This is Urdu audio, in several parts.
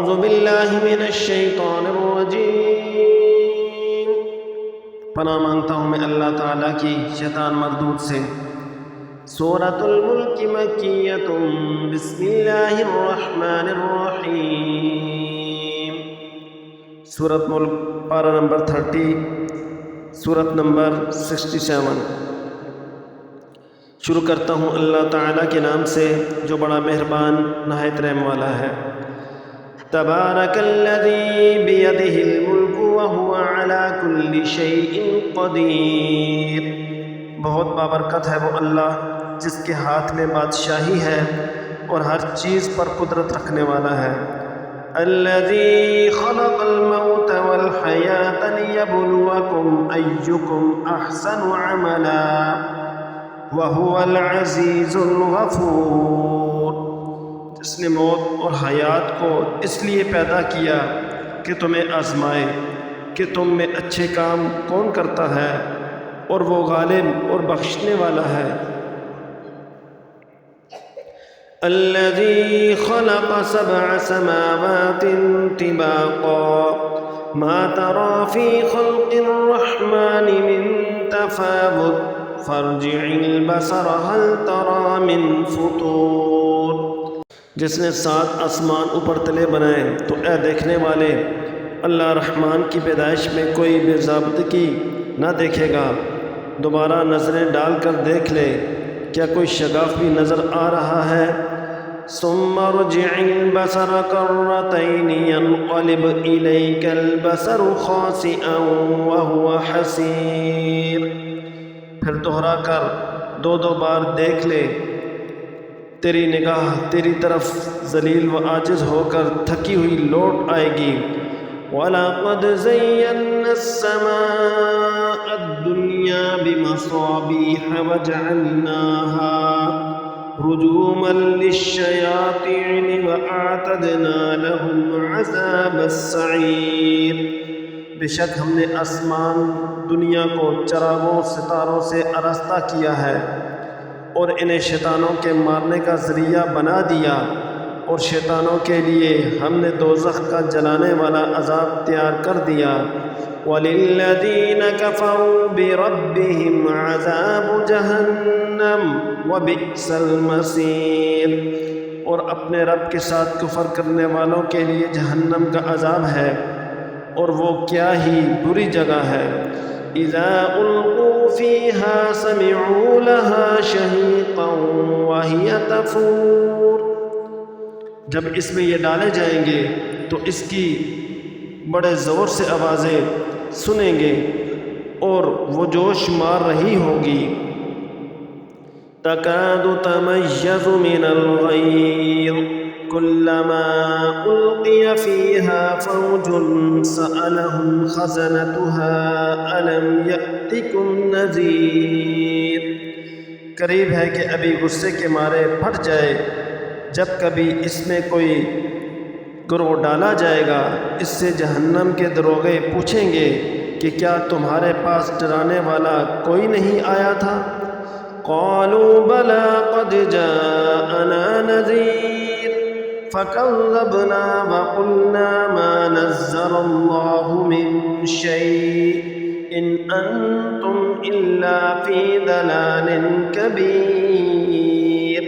اعوذ باللہ من الشیطان الرجیم، پناہ مانگتا ہوں میں اللہ تعالیٰ کی شیطان مردود سے۔ سورۃ الملک مکیۃ، بسم اللہ الرحمن الرحیم۔ سورۃ ملک پارہ نمبر 30، سورۃ نمبر 67۔ شروع کرتا ہوں اللہ تعالیٰ کے نام سے جو بڑا مہربان نہایت رحم والا ہے۔ تبارک الذی بیدہ الملک وہو علی کل شیء قدیر، بہت بابرکت ہے وہ اللہ جس کے ہاتھ میں بادشاہی ہے اور ہر چیز پر قدرت رکھنے والا ہے۔ الذی خلق الموت والحیاة لیبلوکم ایکم احسن عملا وَهُوَ الْعَزِيزُ الْغَفُورُ، جس نے موت اور حیات کو اس لیے پیدا کیا کہ تمہیں آزمائے کہ تم میں اچھے کام کون کرتا ہے، اور وہ غالب اور بخشنے والا ہے۔ الَّذِي خَلَقَ سَبْعَ سَمَاوَاتٍ طِبَاقًا مَا تَرَى فِي خَلْقِ الرَّحْمَنِ مِن تَفَاوُتٍ فارجع البصر هل ترى من فطور، جس نے 7 آسمان اوپر تلے بنائے تو اے دیکھنے والے اللہ رحمان کی پیدائش میں کوئی بے ضابطگی نہ دیکھے گا، دوبارہ نظریں ڈال کر دیکھ لے کیا کوئی شگاف بھی نظر آ رہا ہے۔ ثم ارجع البصر كرتين ينقلب إليك البصر خاسئا وهو حسير، پھر دوہرا کر 2 بار دیکھ لے، تیری نگاہ تیری طرف ذلیل و عاجز ہو کر تھکی ہوئی لوٹ آئے گی۔ وَلَقَدْ زَيَّنَّا السَّمَاءَ الدُّنْيَا بِمَصَابِيحَ وَجَعَلْنَاهَا رُجُومًا لِلشَّيَاطِينِ وَأَعْتَدْنَا لَهُمْ عَذَابَ السَّعِيرِ، بے شک ہم نے آسمان دنیا کو چراغوں ستاروں سے آراستہ کیا ہے اور انہیں شیطانوں کے مارنے کا ذریعہ بنا دیا، اور شیطانوں کے لیے ہم نے دوزخ کا جلانے والا عذاب تیار کر دیا۔ وَلِلَّذِينَ كَفَرُوا بِرَبِّهِمْ عَذَابُ جَهَنَّمَ وَبِئْسَ الْمَصِيرُ، اور اپنے رب کے ساتھ کفر کرنے والوں کے لیے جہنم کا عذاب ہے، اور وہ کیا ہی بری جگہ ہے۔ اذا القوا فیہا سمعوا لہا شہیقا وہی تفور، جب اس میں یہ ڈالے جائیں گے تو اس کی بڑے زور سے آوازیں سنیں گے اور وہ جوش مار رہی ہوگی۔ تکاد تمیز من الغیظ كلما ألقي فيها فوج سألهم خزنتها ألم يأتكم نذير، قریب ہے کہ ابھی غصے کے مارے پھٹ جائے جب کبھی اس میں کوئی گروہ ڈالا جائے گا، اس سے جہنم کے دروغے پوچھیں گے کہ کیا تمہارے پاس ڈرانے والا کوئی نہیں آیا تھا؟ قالوا بلى قد جاءنا نذير فَكَذَّبْنَا وَقُلْنَا مَا نَزَّلَ اللَّهُ مِن شَيْءٍ إِنْ أَنْتُمْ إِلَّا فِي ضَلَالٍ كَبِيرٍ،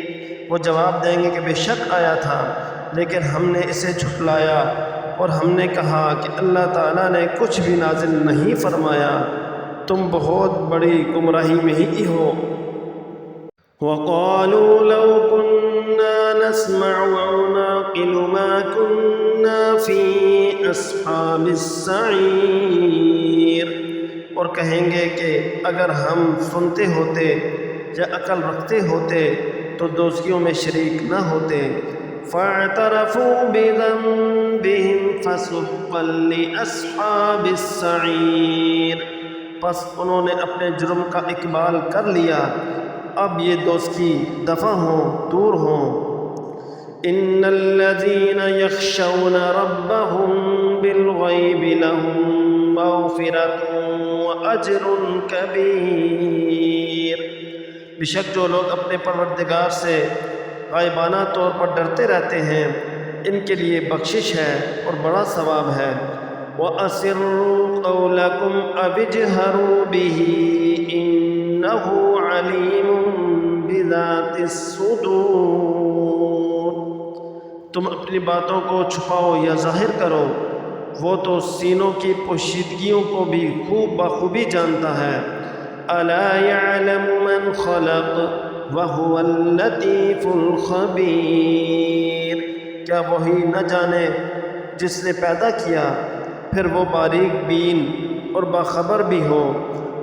وہ جواب دیں گے کہ بے شک آیا تھا لیکن ہم نے اسے جھٹلایا، اور ہم نے کہا کہ اللہ تعالیٰ نے کچھ بھی نازل نہیں فرمایا، تم بہت بڑی گمراہی میں ہی ہو۔ وَقَالُوا لَوْ كُنَّا نَسْمَعُ أَوْ نَعْقِلُ مَا كُنَّا فِي أَصْحَابِ السَّعِيرِ، اور کہیں گے کہ اگر ہم سنتے ہوتے یا عقل رکھتے ہوتے تو دوزخیوں میں شریک نہ ہوتے۔ فَاعْتَرَفُوا بِذَنبِهِمْ فَسُحْقًا لِأَصْحَابِ السَّعِيرِ، پس انہوں نے اپنے جرم کا اقبال کر لیا، اب یہ دوزخی دفع ہوں، دور ہوں۔ ان الذین یخشون ربهم بالغیب لهم مغفرۃ واجر کبیر، بے شک جو لوگ اپنے پروردگار سے غائبانہ طور پر ڈرتے رہتے ہیں ان کے لیے بخشش ہے اور بڑا ثواب ہے۔ وَأَسِرُّوا قَوْلَكُمْ أَوِ اجْهَرُوا بِهِ إِنَّهُ عَلِيمٌ بِذَاتِ الصُّدُورِ۔ تم اپنی باتوں کو چھپاؤ یا ظاہر کرو، وہ تو سینوں کی پوشیدگیوں کو بھی خوب بخوبی جانتا ہے۔ أَلَا يَعْلَمُ مَنْ خَلَقَ وَهُوَ اللَّطِيفُ الْخَبِيرُ۔ کیا وہی نہ جانے جس نے پیدا کیا، پھر وہ باریک بین اور باخبر بھی ہو۔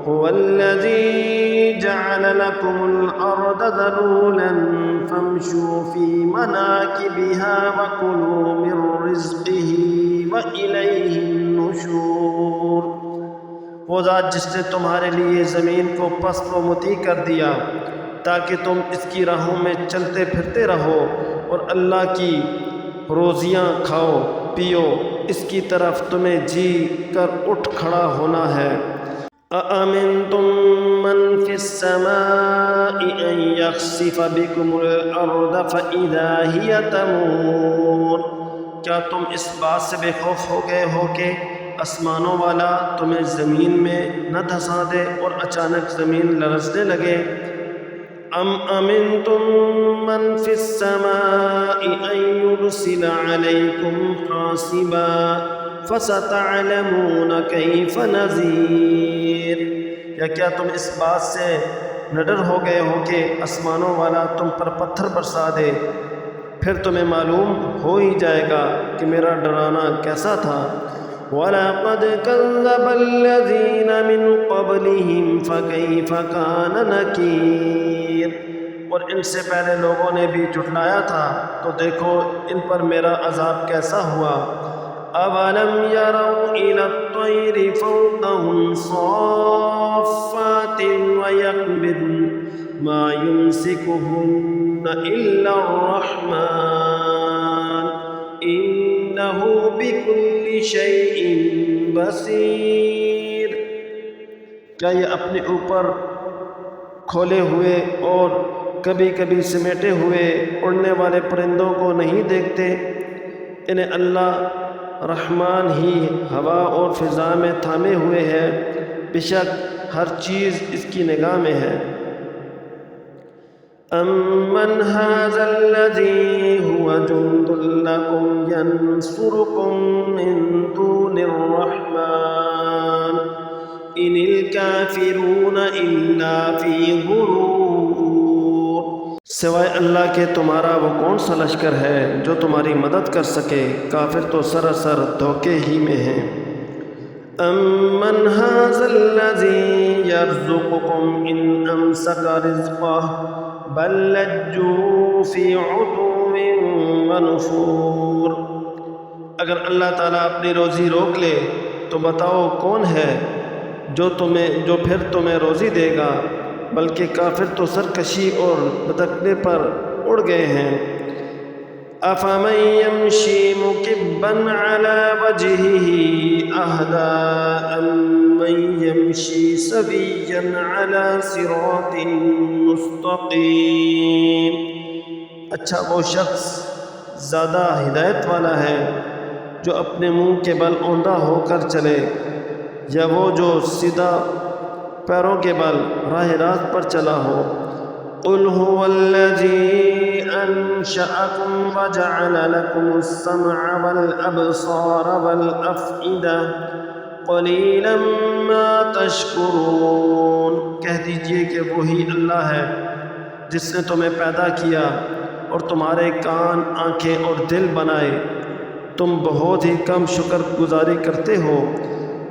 هُوَ الَّذِي جَعَلَ لَكُمُ الْأَرْضَ ذَلُولًا فَامْشُوا فِي مَنَاكِبِهَا وَكُلُوا مِن رِّزْقِهِ وَإِلَيْهِ النُّشُورُ۔ وہ ذات جس نے تمہارے لیے زمین کو پست و مطیع کر دیا تاکہ تم اس کی راہوں میں چلتے پھرتے رہو، اور اللہ کی روزیاں کھاؤ پیو، اس کی طرف تمہیں جی کر اٹھ کھڑا ہونا ہے۔ أَأَمِنْتُم مَّن فِي السَّمَاءِ أَن يَخْسِفَ بِكُمُ الْأَرْضَ فَإِذَا هِيَ تَمُورُ۔ کیا تم اس بات سے بے خوف ہو گئے ہو کہ آسمانوں والا تمہیں زمین میں نہ دھسا دے اور اچانک زمین لرزنے لگے؟ أَمْ أَمِنْتُم مَّن فِي السَّمَاءِ أَن يُرْسِلَ عَلَيْكُمْ حَاصِبًا فَسَتَعْلَمُونَ كَيْفَ نَذِيرِ۔ یا کیا تم اس بات سے نڈر ہو گئے ہو کہ آسمانوں والا تم پر پتھر برسا دے؟ پھر تمہیں معلوم ہو ہی جائے گا کہ میرا ڈرانا کیسا تھا۔ وَلَقَدْ كَذَّبَ الَّذِينَ مِن قَبْلِهِمْ فَكَيْفَ كَانَ نَكِيرِ۔ اور ان سے پہلے لوگوں نے بھی جھٹلایا تھا، تو دیکھو ان پر میرا عذاب کیسا ہوا۔ أَوَلَمْ يَرَوْا إِلَى الطَّيْرِ فَوْقَهُمْ صَافَّاتٍ وَيَقْبِضْنَ مَا يُمْسِكُهُنَّ إِلَّا الرَّحْمَنُ إِنَّهُ بِكُلِّ شَيْءٍ بَصِيرٌ۔ کیا یہ اپنے اوپر کھولے ہوئے اور کبھی کبھی سمیٹے ہوئے اڑنے والے پرندوں کو نہیں دیکھتے؟ انہیں اللہ رحمان ہی ہوا اور فضا میں تھامے ہوئے ہے، بے شک ہر چیز اس کی نگاہ میں ہے۔ أَمَّنْ هَٰذَا الَّذِي هُوَ جُندٌ لَّكُمْ يَنصُرُكُم مِّن دُونِ الرَّحْمَٰنِ إِنِ الْكَافِرُونَ إِلَّا فِي غُرُورٍ۔ سوائے اللہ کے تمہارا وہ کون سا لشکر ہے جو تمہاری مدد کر سکے؟ کافر تو سراسر دھوکے ہی میں ہیں۔ أَمَّنْ هَٰذَا الَّذِي يَرْزُقُكُمْ إِنْ أَمْسَكَ رِزْقَهُ بَل لَّجُّوا فِي عُتُوٍّ وَنُفُورٍ۔ اگر اللہ تعالیٰ اپنی روزی روک لے تو بتاؤ کون ہے جو پھر تمہیں روزی دے گا؟ بلکہ کافر تو سرکشی اور بھٹکنے پر اڑ گئے ہیں۔ أَفَمَن يَمْشِي مُكِبًّا عَلَىٰ وَجْهِهِ أَهْدَىٰ أَمَّن يَمْشِي سَوِيًّا عَلَىٰ صِرَاطٍ مُّسْتَقِيمٍ۔ اچھا وہ شخص زیادہ ہدایت والا ہے جو اپنے منہ کے بل اوندا ہو کر چلے، یا وہ جو سیدھا پیروں کے بل راہ راست پر چلا ہو۔ قُلْ هُوَ الَّذِي أَنشَأَكُمْ وَجَعَلَ لَكُمُ السَّمْعَ وَالْأَبْصَارَ وَالْأَفْئِدَةَ قَلِيلًا مَا تَشْكُرُونَ۔ کہہ دیجئے کہ وہی اللہ ہے جس نے تمہیں پیدا کیا اور تمہارے کان، آنکھیں اور دل بنائے، تم بہت ہی کم شکر گزاری کرتے ہو۔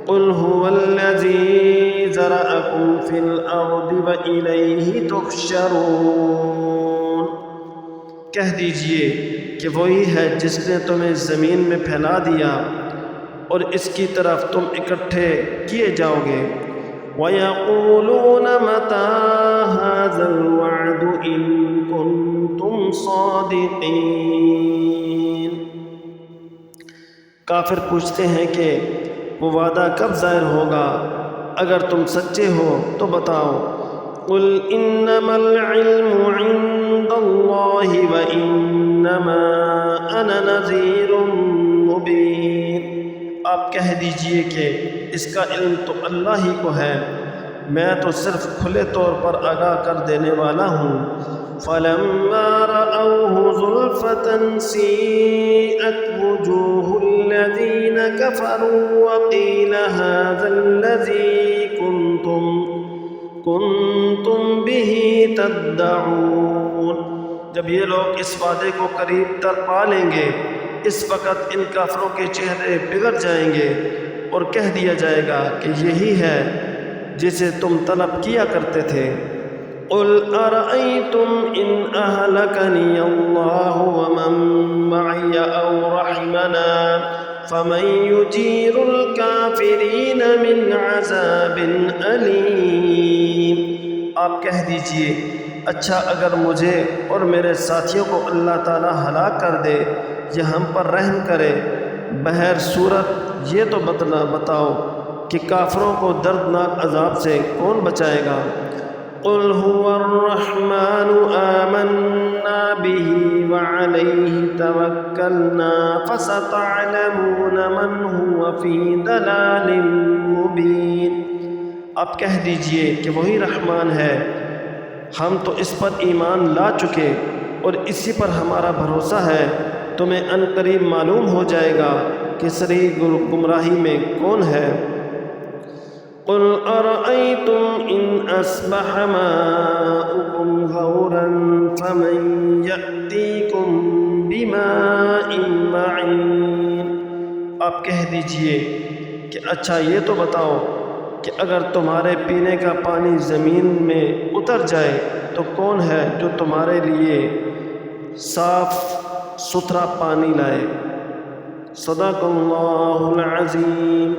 قُلْ هُوَ الَّذِي ذَرَأَكُمْ فِي الْأَرْضِ وَإِلَيْهِ تُحْشَرُونَ۔ کہہ دیجئے کہ وہی ہے جس نے تمہیں زمین میں پھیلا دیا اور اس کی طرف تم اکٹھے کیے جاؤ گے۔ وَيَقُولُونَ مَتَىٰ هَٰذَا الْوَعْدُ إِن كُنتُمْ صَادِقِينَ۔ کافر پوچھتے ہیں کہ وہ وعدہ کب ظاہر ہوگا؟ اگر تم سچے ہو تو بتاؤ۔ قل انما العلم عند اللہ وانما انا نذیر مبین، آپ کہہ دیجئے کہ اس کا علم تو اللہ ہی کو ہے، میں تو صرف کھلے طور پر آگاہ کر دینے والا ہوں۔ فَلَمَّا رَأَوْهُ زُلْفَةً سِيئَتْ وُجُوهُ الَّذِينَ كَفَرُوا وَقِيلَ هَذَا الَّذِي كُنْتُمْ بِهِ تَدَّعُونَ، جب یہ لوگ اس وعدے کو قریب تر پا لیں گے، اس وقت ان کافروں کے چہرے بگڑ جائیں گے اور کہہ دیا جائے گا کہ یہی ہے جسے تم طلب کیا کرتے تھے۔ قل ارأيتم ان اهلكني الله ومن معي او رحمنا فمن يجير الكافرين من عذاب أليم، آپ کہہ دیجئے اچھا اگر مجھے اور میرے ساتھیوں کو اللہ تعالی ہلاک کر دے یا ہم پر رحم کرے، بہر صورت یہ تو بتاؤ کہ کافروں کو دردناک عذاب سے کون بچائے گا؟ قل هو الرحمن آمنا به وعليه توکلنا فستعلمون من هو في ضلال مبین، آپ کہہ دیجئے کہ وہی رحمان ہے، ہم تو اس پر ایمان لا چکے اور اسی پر ہمارا بھروسہ ہے، تمہیں ان قریب معلوم ہو جائے گا کہ صریح گمراہی میں کون ہے۔ قل ارأيتم ان اصبح ماؤكم غورا فمن يأتيكم بماء معين، آپ کہہ دیجئے کہ اچھا یہ تو بتاؤ کہ اگر تمہارے پینے کا پانی زمین میں اتر جائے تو کون ہے جو تمہارے لیے صاف ستھرا پانی لائے۔ صدق اللہ العظیم۔